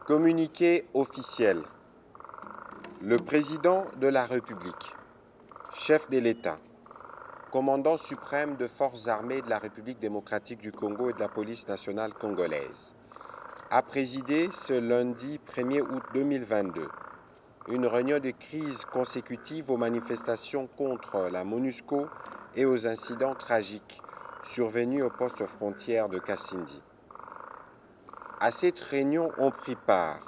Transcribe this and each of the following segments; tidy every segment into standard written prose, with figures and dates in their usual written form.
Communiqué officiel. Le président de la République, chef de l'État, commandant suprême de forces armées de la République démocratique du Congo et de la police nationale congolaise, a présidé ce lundi 1er août 2022 une réunion de crise consécutive aux manifestations contre la MONUSCO et aux incidents tragiques survenus au poste frontière de Kasindi. À cette réunion ont pris part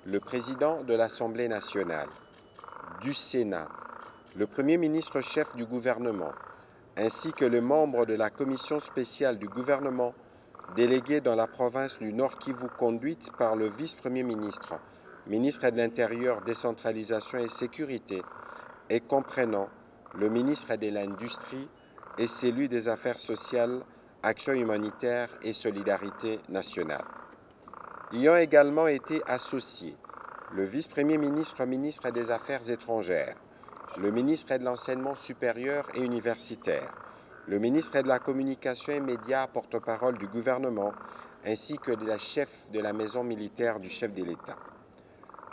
le président de l'Assemblée nationale, du Sénat, le Premier ministre chef du gouvernement, ainsi que les membres de la commission spéciale du gouvernement déléguée dans la province du Nord Kivu conduite par le vice-premier ministre, ministre de l'Intérieur, décentralisation et sécurité, et comprenant le ministre de l'Industrie et celui des Affaires sociales, Action humanitaire et solidarité nationale. Y ont également été associés le vice-premier ministre, ministre des Affaires étrangères, le ministre de l'Enseignement supérieur et universitaire, le ministre de la Communication et médias, porte-parole du gouvernement, ainsi que la chef de la maison militaire du chef de l'État.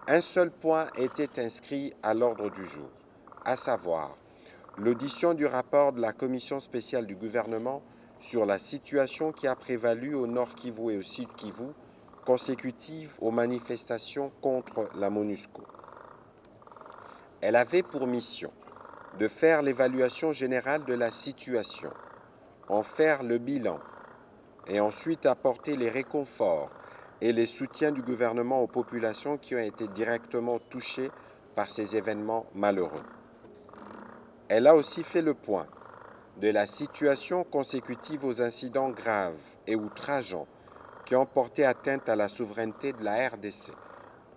Un seul point était inscrit à l'ordre du jour, à savoir l'audition du rapport de la commission spéciale du gouvernement sur la situation qui a prévalu au Nord Kivu et au Sud Kivu, consécutive aux manifestations contre la MONUSCO. Elle avait pour mission de faire l'évaluation générale de la situation, en faire le bilan et ensuite apporter les réconforts et les soutiens du gouvernement aux populations qui ont été directement touchées par ces événements malheureux. Elle a aussi fait le point de la situation consécutive aux incidents graves et outrageants qui ont porté atteinte à la souveraineté de la RDC,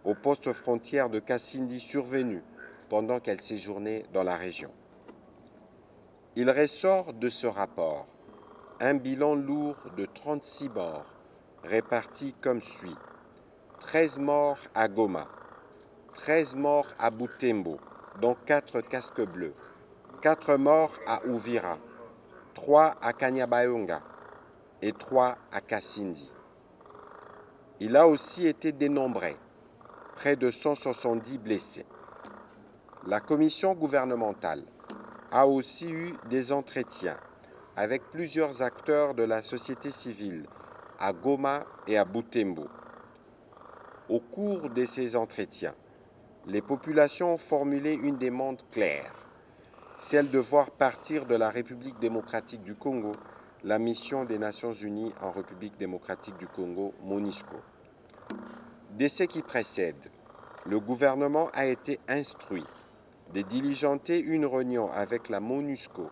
au poste frontière de Kasindi survenu pendant qu'elle séjournait dans la région. Il ressort de ce rapport un bilan lourd de 36 morts, répartis comme suit: 13 morts à Goma, 13 morts à Butembo, dont 4 casques bleus, 4 morts à Uvira, 3 à Kanyabayonga et 3 à Kasindi. Il a aussi été dénombré près de 170 blessés. La commission gouvernementale a aussi eu des entretiens avec plusieurs acteurs de la société civile à Goma et à Butembo. Au cours de ces entretiens, les populations ont formulé une demande claire, celle de voir partir de la République démocratique du Congo la mission des Nations unies en République démocratique du Congo, MONUSCO. Dès ce qui précède, le gouvernement a été instruit de diligenter une réunion avec la MONUSCO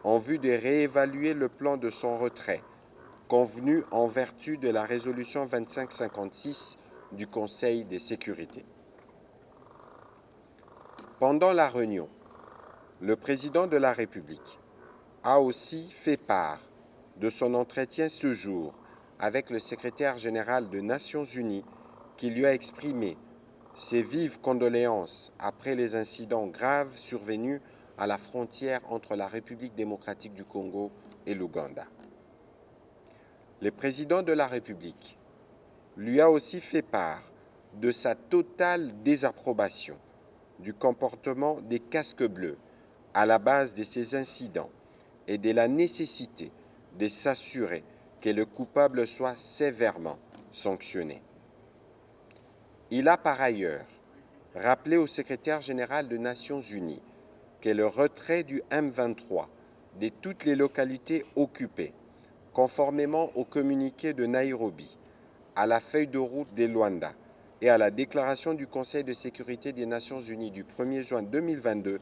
en vue de réévaluer le plan de son retrait, convenu en vertu de la résolution 2556 du Conseil de sécurité. Pendant la réunion, le président de la République a aussi fait part de son entretien ce jour avec le secrétaire général des Nations unies qui lui a exprimé ses vives condoléances après les incidents graves survenus à la frontière entre la République démocratique du Congo et l'Ouganda. Le président de la République lui a aussi fait part de sa totale désapprobation du comportement des casques bleus à la base de ces incidents et de la nécessité de s'assurer que le coupable soit sévèrement sanctionné. Il a par ailleurs rappelé au secrétaire général des Nations unies que le retrait du M23 de toutes les localités occupées, conformément au communiqué de Nairobi, à la feuille de route de Luanda et à la déclaration du Conseil de sécurité des Nations unies du 1er juin 2022,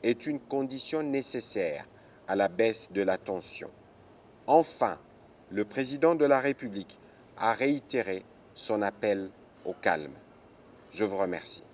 est une condition nécessaire à la baisse de la tension. Enfin, le président de la République a réitéré son appel au calme. Je vous remercie.